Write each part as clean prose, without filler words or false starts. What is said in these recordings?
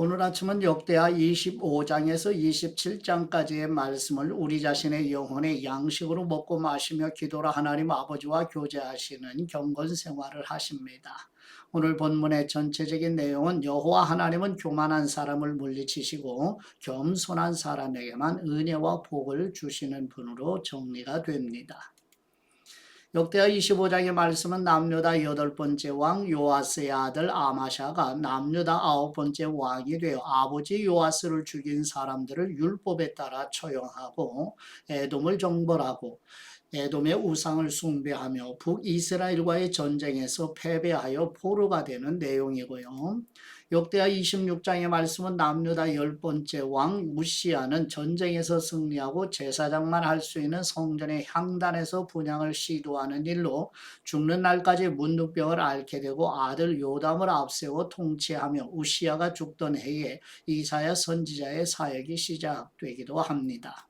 오늘 아침은 역대하 25장에서 27장까지의 말씀을 우리 자신의 영혼의 양식으로 먹고 마시며 기도로 하나님 아버지와 교제하시는 경건 생활을 하십니다. 오늘 본문의 전체적인 내용은 여호와 하나님은 교만한 사람을 물리치시고 겸손한 사람에게만 은혜와 복을 주시는 분으로 정리가 됩니다. 역대하 25장의 말씀은 남유다 8번째 왕 요아스의 아들 아마샤가 남유다 9번째 왕이 되어 아버지 요아스를 죽인 사람들을 율법에 따라 처형하고 에돔을 정벌하고 에돔의 우상을 숭배하며 북이스라엘과의 전쟁에서 패배하여 포로가 되는 내용이고요. 역대하 26장의 말씀은 남유다 10번째 왕 우시아는 전쟁에서 승리하고 제사장만 할 수 있는 성전의 향단에서 분향을 시도하는 일로 죽는 날까지 문둥병을 앓게 되고 아들 요담을 앞세워 통치하며 우시아가 죽던 해에 이사야 선지자의 사역이 시작되기도 합니다.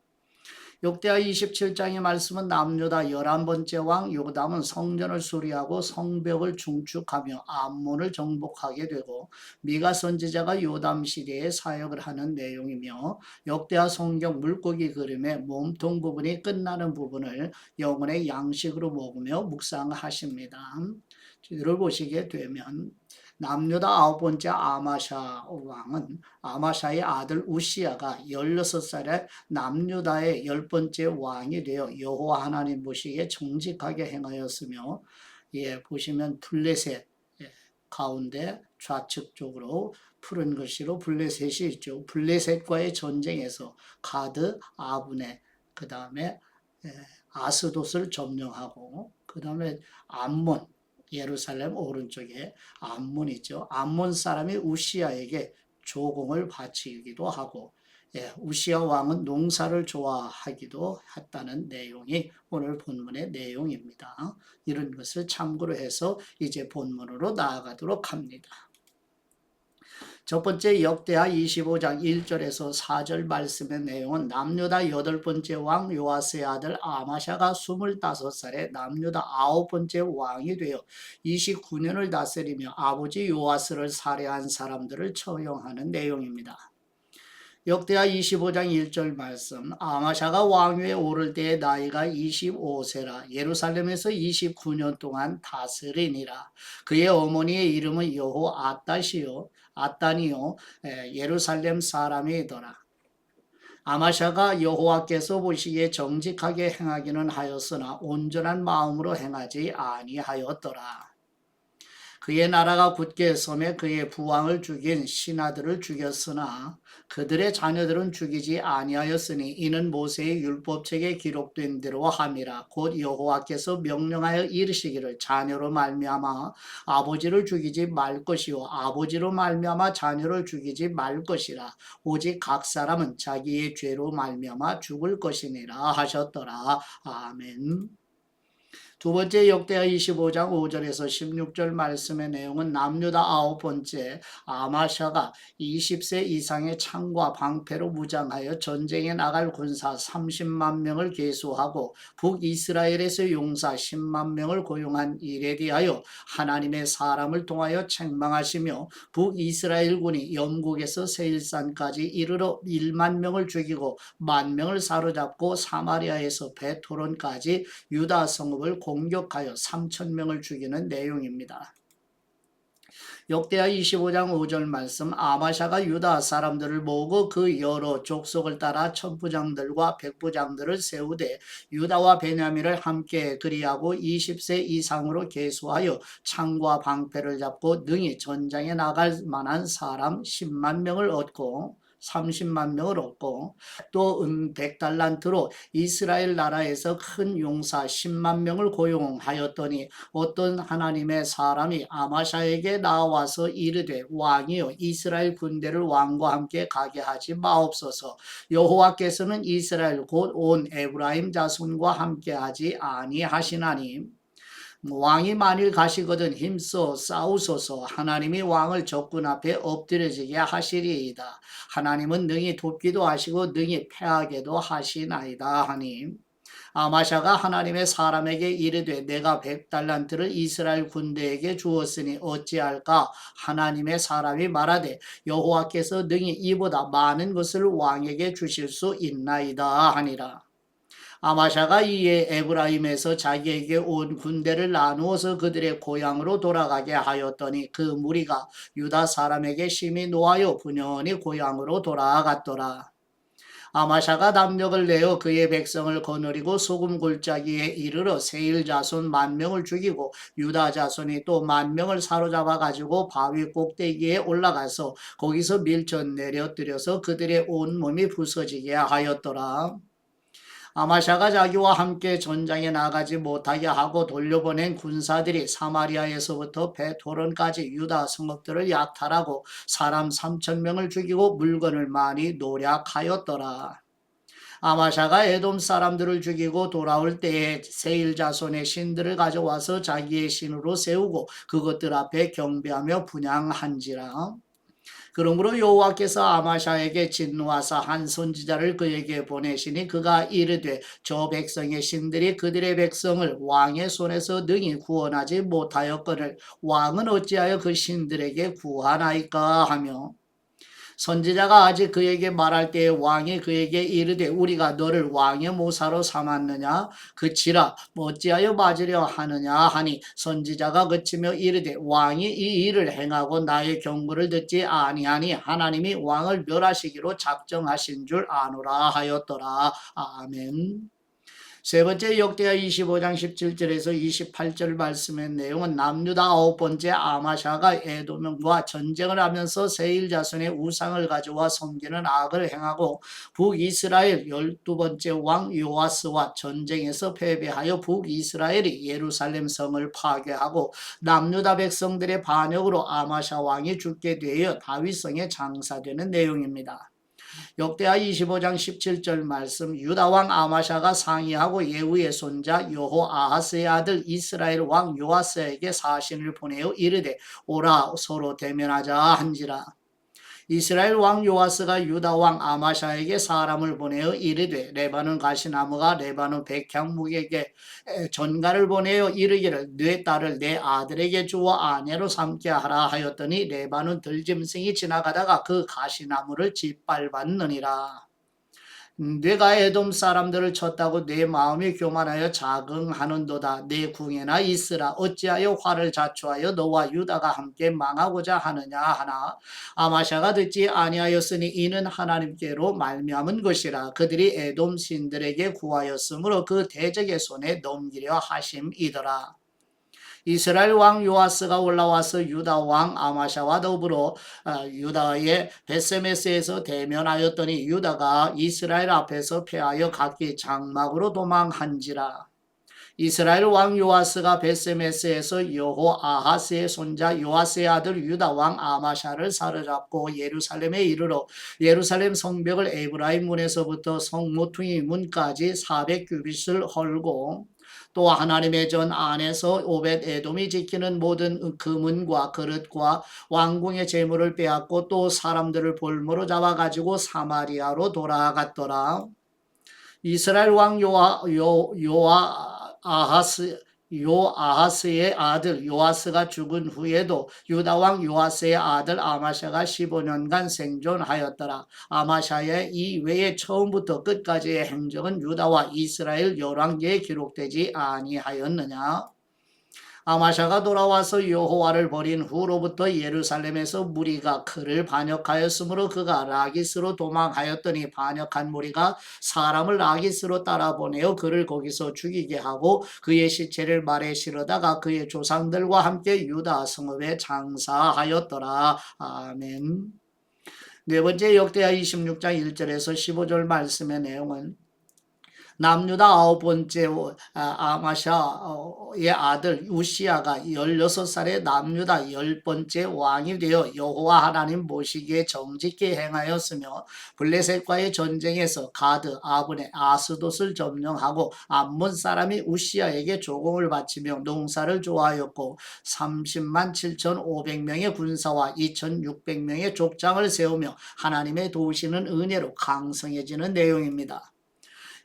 역대하 27장의 말씀은 남유다 11번째 왕 요담은 성전을 수리하고 성벽을 중축하며 암몬을 정복하게 되고 미가 선지자가 요담 시대에 사역을 하는 내용이며 역대하 성경 물고기 그림의 몸통 부분이 끝나는 부분을 영혼의 양식으로 먹으며 묵상하십니다. 이를 보시게 되면 남유다 9번째 아마샤 왕은 아마샤의 아들 우시아가 16살에 남유다의 10번째 왕이 되어 여호와 하나님 보시기에 정직하게 행하였으며, 보시면 블레셋 가운데 좌측 쪽으로 푸른 글씨로 블레셋이 있죠. 블레셋과의 전쟁에서 가드, 아브네, 그 다음에 아스돗을 점령하고, 그 다음에 암몬, 예루살렘 오른쪽에 암몬이죠. 암몬 사람이 우시아에게 조공을 바치기도 하고, 우시아 왕은 농사를 좋아하기도 했다는 내용이 오늘 본문의 내용입니다. 이런 것을 참고로 해서 이제 본문으로 나아가도록 합니다. 첫 번째 역대하 25장 1절에서 4절 말씀의 내용은 남유다 8번째 왕 요아스의 아들 아마샤가 25살에 남유다 9번째 왕이 되어 29년을 다스리며 아버지 요아스를 살해한 사람들을 처형하는 내용입니다. 역대하 25장 1절 말씀, 아마샤가 왕위에 오를 때의 나이가 25세라 예루살렘에서 29년 동안 다스리니라. 그의 어머니의 이름은 여호 아따니요 예루살렘 사람이더라. 아마샤가 여호와께서 보시기에 정직하게 행하기는 하였으나 온전한 마음으로 행하지 아니하였더라. 그의 나라가 굳게 섬에 그의 부왕을 죽인 신하들을 죽였으나 그들의 자녀들은 죽이지 아니하였으니 이는 모세의 율법책에 기록된 대로 함이라. 곧 여호와께서 명령하여 이르시기를 자녀로 말미암아 아버지를 죽이지 말 것이요 아버지로 말미암아 자녀를 죽이지 말 것이라. 오직 각 사람은 자기의 죄로 말미암아 죽을 것이니라 하셨더라. 아멘. 두 번째 역대하 25장 5절에서 16절 말씀의 내용은 남유다 9번째 아마샤가 20세 이상의 창과 방패로 무장하여 전쟁에 나갈 군사 30만 명을 계수하고 북이스라엘에서 용사 10만 명을 고용한 일에 대하여 하나님의 사람을 통하여 책망하시며 북이스라엘군이 영국에서 세일산까지 이르러 1만 명을 죽이고 10,000명을 사로잡고 사마리아에서 베토론까지 유다 성읍을 공격하여 3,000명을 죽이는 내용입니다. 역대하 25장 5절 말씀, 아마샤가 유다 사람들을 모으고 그 여러 족속을 따라 천부장들과 백부장들을 세우되 유다와 베냐민을 함께 그리하고 20세 이상으로 계수하여 창과 방패를 잡고 능히 전장에 나갈 만한 사람 10만 명을 얻고 30만 명을 얻고 또 100달란트로 이스라엘 나라에서 큰 용사 10만 명을 고용하였더니 어떤 하나님의 사람이 아마샤에게 나와서 이르되 왕이여 이스라엘 군대를 왕과 함께 가게 하지 마옵소서. 여호와께서는 이스라엘 곧 온 에브라임 자손과 함께 하지 아니하시나니 왕이 만일 가시거든 힘써 싸우소서. 하나님이 왕을 적군 앞에 엎드려지게 하시리이다. 하나님은 능히 돕기도 하시고 능히 패하게도 하시나이다 하니 아마샤가 하나님의 사람에게 이르되 내가 100달란트를 이스라엘 군대에게 주었으니 어찌할까? 하나님의 사람이 말하되 여호와께서 능히 이보다 많은 것을 왕에게 주실 수 있나이다 하니라. 아마샤가 이에 에브라임에서 자기에게 온 군대를 나누어서 그들의 고향으로 돌아가게 하였더니 그 무리가 유다 사람에게 심히 노하여 분연히 고향으로 돌아갔더라. 아마샤가 담력을 내어 그의 백성을 거느리고 소금 골짜기에 이르러 세일 자손 10,000명을 죽이고 유다 자손이 또 10,000명을 사로잡아 가지고 바위 꼭대기에 올라가서 거기서 밀쳐 내려뜨려서 그들의 온 몸이 부서지게 하였더라. 아마샤가 자기와 함께 전장에 나가지 못하게 하고 돌려보낸 군사들이 사마리아에서부터 베토론까지 유다 성읍들을 약탈하고 사람 3,000명을 죽이고 물건을 많이 노략하였더라. 아마샤가 에돔 사람들을 죽이고 돌아올 때에 세일 자손의 신들을 가져와서 자기의 신으로 세우고 그것들 앞에 경배하며 분향한지라. 그러므로 여호와께서 아마샤에게 진노하사 한 선지자를 그에게 보내시니 그가 이르되 저 백성의 신들이 그들의 백성을 왕의 손에서 능히 구원하지 못하였거늘 왕은 어찌하여 그 신들에게 구하나이까 하며 선지자가 아직 그에게 말할 때에 왕이 그에게 이르되 우리가 너를 왕의 모사로 삼았느냐 그치라 어찌하여 맞으려 하느냐 하니 선지자가 그치며 이르되 왕이 이 일을 행하고 나의 경고를 듣지 아니하니 하나님이 왕을 멸하시기로 작정하신 줄 아노라 하였더라. 아멘. 세 번째 역대하 25장 17절에서 28절 말씀의 내용은 남유다 9번째 아마샤가 에돔과 전쟁을 하면서 세일 자손의 우상을 가져와 섬기는 악을 행하고 북이스라엘 12번째 왕 요아스와 전쟁에서 패배하여 북이스라엘이 예루살렘 성을 파괴하고 남유다 백성들의 반역으로 아마샤 왕이 죽게 되어 다윗성에 장사되는 내용입니다. 역대하 25장 17절 말씀 유다 왕 아마샤가 상의하고 예후의 손자 여호아하스의 아들 이스라엘 왕 요아스에게 사신을 보내어 이르되 오라 서로 대면하자 한지라. 이스라엘 왕 요아스가 유다 왕 아마샤에게 사람을 보내어 이르되 레바논 가시나무가 레바논 백향목에게 전가를 보내어 이르기를 내 딸을 내 아들에게 주어 아내로 삼게 하라 하였더니 레바논 들짐승이 지나가다가 그 가시나무를 짓밟았느니라. 내가 에돔 사람들을 쳤다고 내 마음이 교만하여 자긍하는도다. 내 궁에나 있으라. 어찌하여 화를 자초하여 너와 유다가 함께 망하고자 하느냐 하나 아마샤가 듣지 아니하였으니 이는 하나님께로 말미암은 것이라. 그들이 에돔 신들에게 구하였으므로 그 대적의 손에 넘기려 하심이더라. 이스라엘 왕 요아스가 올라와서 유다 왕 아마샤와 더불어 유다의 베세메스에서 대면하였더니 유다가 이스라엘 앞에서 패하여 각기 장막으로 도망한지라. 이스라엘 왕 요아스가 베세메스에서 여호아하스의 손자 요아스의 아들 유다 왕 아마샤를 사로잡고 예루살렘에 이르러 예루살렘 성벽을 에브라임 문에서부터 성 모퉁이 문까지 400규빗을 헐고 또 하나님의 전 안에서 오벳 에돔이 지키는 모든 금은과 그릇과 왕궁의 재물을 빼앗고 또 사람들을 볼모로 잡아가지고 사마리아로 돌아갔더라. 이스라엘 왕 요아하스의 아들 요아스가 죽은 후에도 유다 왕 요아스의 아들 아마샤가 15년간 생존하였더라. 아마샤의 이 외에 처음부터 끝까지의 행적은 유다와 이스라엘 열왕기에 기록되지 아니하였느냐. 아마샤가 돌아와서 여호와를 버린 후로부터 예루살렘에서 무리가 그를 반역하였으므로 그가 라기스로 도망하였더니 반역한 무리가 사람을 라기스로 따라보내어 그를 거기서 죽이게 하고 그의 시체를 말에 실어다가 그의 조상들과 함께 유다 성읍에 장사하였더라. 아멘. 네 번째 역대하 26장 1절에서 15절 말씀의 내용은 남유다 9번째 아마샤의 아들 우시야가 16살에 남유다 10번째 왕이 되어 여호와 하나님 보시기에 정직히 행하였으며 블레셋과의 전쟁에서 가드, 아브네, 아스돗을 점령하고 암몬 사람이 우시야에게 조공을 바치며 농사를 좋아하였고 30만 7,500명의 군사와 2,600명의 족장을 세우며 하나님의 도우시는 은혜로 강성해지는 내용입니다.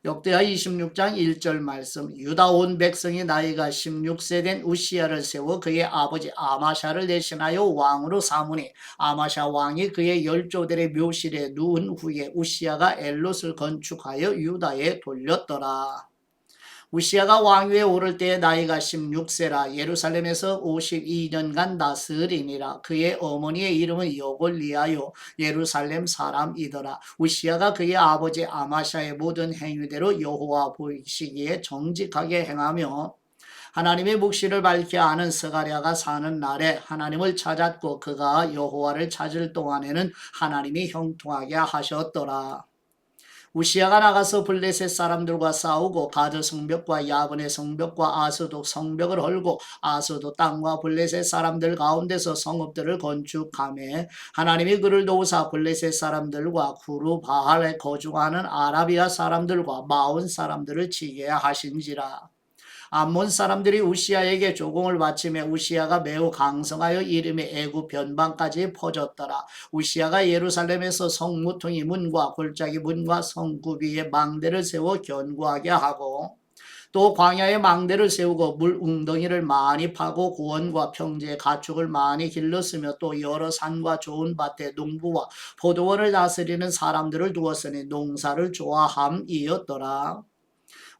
역대하 26장 1절 말씀. 유다 온 백성이 나이가 16세 된 우시야를 세워 그의 아버지 아마샤를 대신하여 왕으로 삼으니 아마샤 왕이 그의 열조들의 묘실에 누운 후에 우시야가 엘롯을 건축하여 유다에 돌렸더라. 우시야가 왕위에 오를 때의 나이가 16세라 예루살렘에서 52년간 다스리니라. 그의 어머니의 이름은 여골리아요 예루살렘 사람이더라. 우시야가 그의 아버지 아마샤의 모든 행위대로 여호와 보시기에 정직하게 행하며 하나님의 묵시를 밝히 아는 스가랴가 사는 날에 하나님을 찾았고 그가 여호와를 찾을 동안에는 하나님이 형통하게 하셨더라. 우시야가 나가서 블레셋 사람들과 싸우고 가드 성벽과 야분의 성벽과 아스돗 성벽을 헐고 아스돗 땅과 블레셋 사람들 가운데서 성읍들을 건축하며 하나님이 그를 도우사 블레셋 사람들과 구루 바할에 거주하는 아라비아 사람들과 마온 사람들을 치게 하신지라. 암몬 사람들이 우시야에게 조공을 바치며 우시야가 매우 강성하여 이름이 애굽 변방까지 퍼졌더라. 우시야가 예루살렘에서 성무퉁이 문과 골짜기 문과 성구비에 망대를 세워 견고하게 하고 또 광야에 망대를 세우고 물 웅덩이를 많이 파고 고원과 평지에 가축을 많이 길렀으며 또 여러 산과 좋은 밭에 농부와 포도원을 다스리는 사람들을 두었으니 농사를 좋아함이었더라.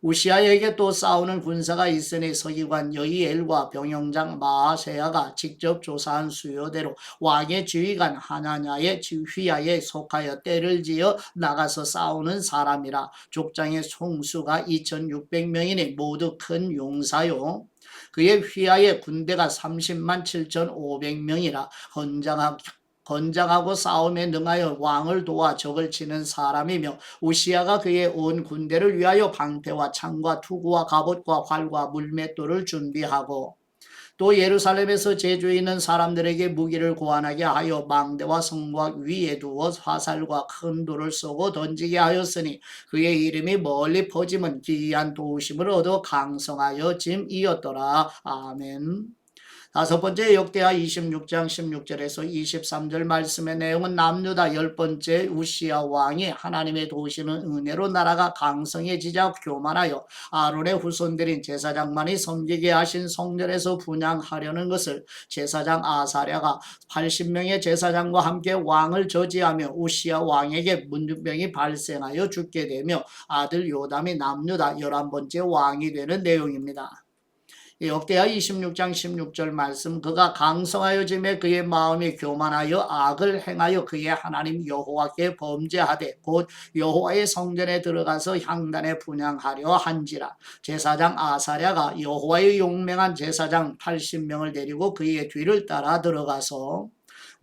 우시야에게 또 싸우는 군사가 있으니 서기관 여이엘과 병영장 마아세야가 직접 조사한 수요대로 왕의 지휘관 하나냐의 지휘하에 속하여 때를 지어 나가서 싸우는 사람이라. 족장의 총수가 2600명이니 모두 큰 용사요. 그의 휘하에 군대가 30만 7,500명이라. 건장하고 싸움에 능하여 왕을 도와 적을 치는 사람이며 우시야가 그의 온 군대를 위하여 방패와 창과 투구와 갑옷과 활과 물맷돌을 준비하고 또 예루살렘에서 제주에 있는 사람들에게 무기를 고안하게 하여 망대와 성곽 위에 두어 화살과 큰 돌을 쏘고 던지게 하였으니 그의 이름이 멀리 퍼짐은 기이한 도우심을 얻어 강성하여 짐이었더라. 아멘. 다섯 번째 역대하 26장 16절에서 23절 말씀의 내용은 남유다 10번째 우시야 왕이 하나님의 도우시는 은혜로 나라가 강성해지자 교만하여 아론의 후손들인 제사장만이 섬기게 하신 성전에서 분향하려는 것을 제사장 아사랴가 80명의 제사장과 함께 왕을 저지하며 우시야 왕에게 문둥병이 발생하여 죽게 되며 아들 요담이 남유다 11번째 왕이 되는 내용입니다. 역대하 26장 16절 말씀. 그가 강성하여짐에 그의 마음이 교만하여 악을 행하여 그의 하나님 여호와께 범죄하되 곧 여호와의 성전에 들어가서 향단에 분향하려 한지라. 제사장 아사랴가 여호와의 용맹한 제사장 80명을 데리고 그의 뒤를 따라 들어가서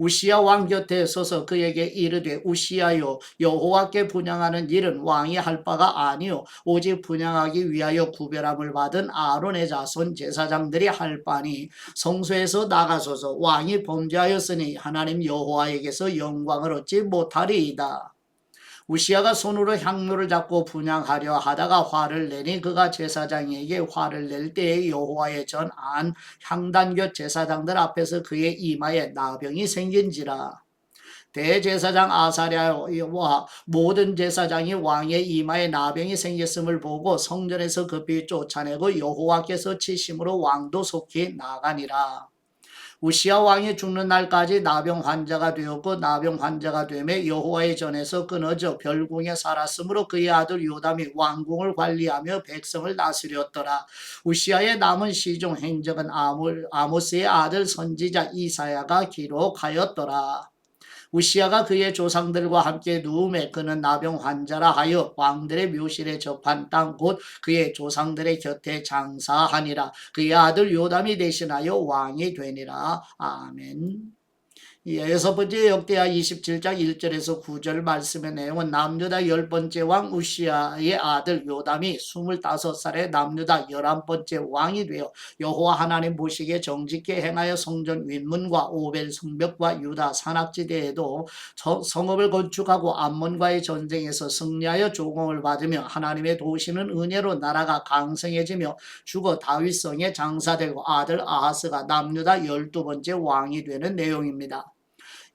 우시야 왕 곁에 서서 그에게 이르되 우시야여 여호와께 분향하는 일은 왕이 할 바가 아니요 오직 분향하기 위하여 구별함을 받은 아론의 자손 제사장들이 할 바니 성소에서 나가소서. 왕이 범죄하였으니 하나님 여호와에게서 영광을 얻지 못하리이다. 우시야가 손으로 향로를 잡고 분향하려 하다가 화를 내니 그가 제사장에게 화를 낼 때에 여호와의 전 안 향단 곁 제사장들 앞에서 그의 이마에 나병이 생긴지라. 대제사장 아사랴와 모든 제사장이 왕의 이마에 나병이 생겼음을 보고 성전에서 급히 쫓아내고 여호와께서 치심으로 왕도 속히 나가니라. 우시야 왕이 죽는 날까지 나병 환자가 되었고 나병 환자가 되며 여호와의 전에서 끊어져 별궁에 살았으므로 그의 아들 요담이 왕궁을 관리하며 백성을 다스렸더라. 우시야의 남은 시종 행적은 아모스의 아들 선지자 이사야가 기록하였더라. 우시야가 그의 조상들과 함께 누움에 그는 나병 환자라 하여 왕들의 묘실에 접한 땅 곧 그의 조상들의 곁에 장사하니라. 그의 아들 요담이 대신하여 왕이 되니라. 아멘. 여섯 번째 역대하 27장 1절에서 9절 말씀의 내용은 남유다 10번째 왕 우시야의 아들 요담이 25살에 남유다 11번째 왕이 되어 여호와 하나님 보시기에 정직히 행하여 성전 윗문과 오벨 성벽과 유다 산악지대에도 성읍을 건축하고 암몬과의 전쟁에서 승리하여 조공을 받으며 하나님의 도우시는 은혜로 나라가 강성해지며 죽어 다윗성에 장사되고 아들 아하스가 남유다 12번째 왕이 되는 내용입니다.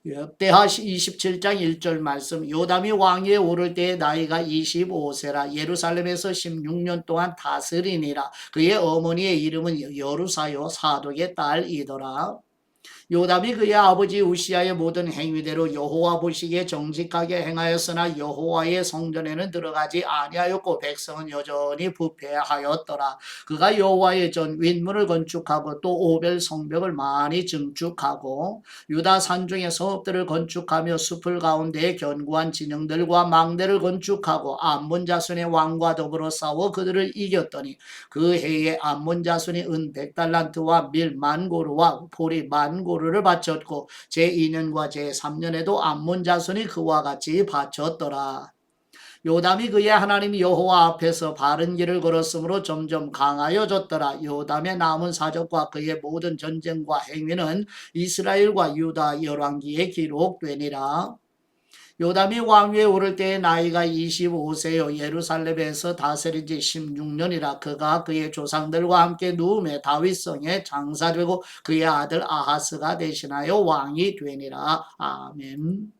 역대하 27장 1절 말씀. 요담이 왕위에 오를 때의 나이가 25세라 예루살렘에서 16년 동안 다스리니라. 그의 어머니의 이름은 여루사요 사독의 딸이더라. 요담이 그의 아버지 우시아의 모든 행위대로 여호와 보시기에 정직하게 행하였으나 여호와의 성전에는 들어가지 아니하였고 백성은 여전히 부패하였더라. 그가 여호와의 전 윗문을 건축하고 또 오벨 성벽을 많이 증축하고 유다 산중의 성읍들을 건축하며 숲을 가운데에 견고한 진영들과 망대를 건축하고 암몬 자손의 왕과 더불어 싸워 그들을 이겼더니 그 해에 암몬 자손이 은 100달란트와 밀 만고루와 보리 만고루 를 바쳤고 제2년과 제3년에도 암몬 자손이 그와 같이 바쳤더라. 요담이 그의 하나님 여호와 앞에서 바른 길을 걸었으므로 점점 강하여졌더라. 요담의 남은 사적과 그의 모든 전쟁과 행위는 이스라엘과 유다 열왕기에 기록되니라. 요담이 왕위에 오를 때의 나이가 25세요. 예루살렘에서 다스린 지 16년이라. 그가 그의 조상들과 함께 누움에 다윗성에 장사되고 그의 아들 아하스가 대신하여 왕이 되니라. 아멘.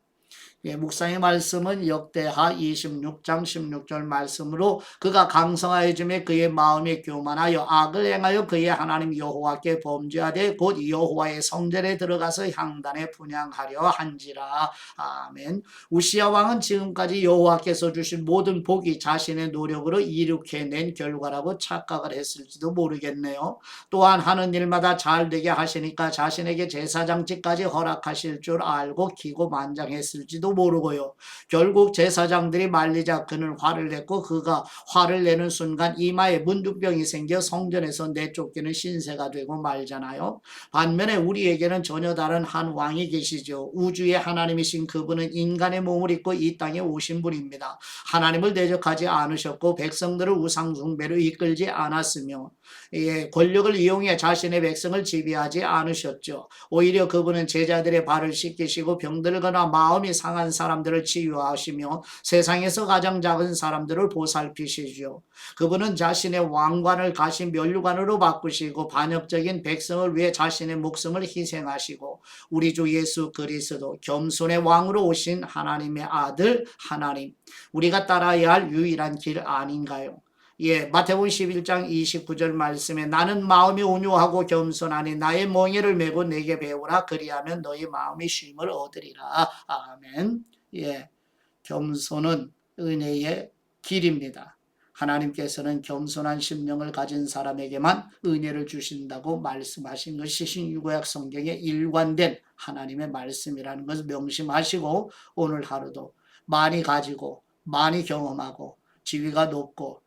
예, 묵상의 말씀은 역대하 26장 16절 말씀으로 그가 강성하여짐에 그의 마음이 교만하여 악을 행하여 그의 하나님 여호와께 범죄하되 곧 여호와의 성전에 들어가서 향단에 분향하려 한지라. 아멘. 우시야 왕은 지금까지 여호와께서 주신 모든 복이 자신의 노력으로 이룩해낸 결과라고 착각을 했을지도 모르겠네요. 또한 하는 일마다 잘 되게 하시니까 자신에게 제사장직까지 허락하실 줄 알고 기고만장했을지도 모르고요. 결국 제사장들이 말리자 그는 화를 냈고 그가 화를 내는 순간 이마에 문둥병이 생겨 성전에서 내쫓기는 신세가 되고 말잖아요. 반면에 우리에게는 전혀 다른 한 왕이 계시죠. 우주의 하나님이신 그분은 인간의 몸을 입고 이 땅에 오신 분입니다. 하나님을 대적하지 않으셨고 백성들을 우상 숭배로 이끌지 않았으며 권력을 이용해 자신의 백성을 지배하지 않으셨죠. 오히려 그분은 제자들의 발을 씻기시고 병들거나 마음이 상한 사람들을 치유하시며 세상에서 가장 작은 사람들을 보살피시죠. 그분은 자신의 왕관을 가시 면류관으로 바꾸시고 반역적인 백성을 위해 자신의 목숨을 희생하시고 우리 주 예수 그리스도 겸손의 왕으로 오신 하나님의 아들 하나님, 우리가 따라야 할 유일한 길 아닌가요? 예, 마태복음 11장 29절 말씀에 나는 마음이 온유하고 겸손하니 나의 멍에를 메고 내게 배우라 그리하면 너희 마음이 쉼을 얻으리라. 아멘. 예, 겸손은 은혜의 길입니다. 하나님께서는 겸손한 심령을 가진 사람에게만 은혜를 주신다고 말씀하신 것이 신구약 성경에 일관된 하나님의 말씀이라는 것을 명심하시고 오늘 하루도 많이 가지고 많이 경험하고 지위가 높고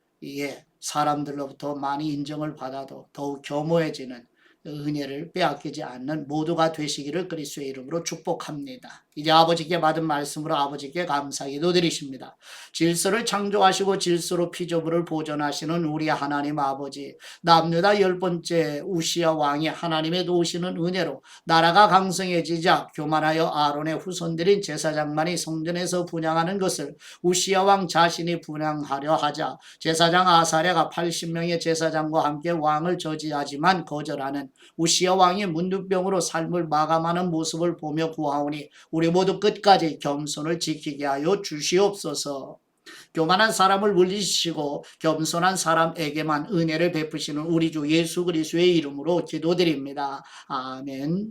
사람들로부터 많이 인정을 받아도 더욱 겸허해지는 은혜를 빼앗기지 않는 모두가 되시기를 그리스도의 이름으로 축복합니다. 이제 아버지께 받은 말씀으로 아버지께 감사기도 드리십니다. 질서를 창조하시고 질서로 피조물을 보존하시는 우리 하나님 아버지, 남유다 10번째 우시야 왕이 하나님의 도우시는 은혜로 나라가 강성해지자 교만하여 아론의 후손들인 제사장만이 성전에서 분향하는 것을 우시야 왕 자신이 분향하려 하자 제사장 아사랴가 80명의 제사장과 함께 왕을 저지하지만 거절하는 우시야 왕이 문둥병으로 삶을 마감하는 모습을 보며 구하오니 우리 모두 끝까지 겸손을 지키게 하여 주시옵소서. 교만한 사람을 물리시고 겸손한 사람에게만 은혜를 베푸시는 우리 주 예수 그리스도의 이름으로 기도드립니다. 아멘.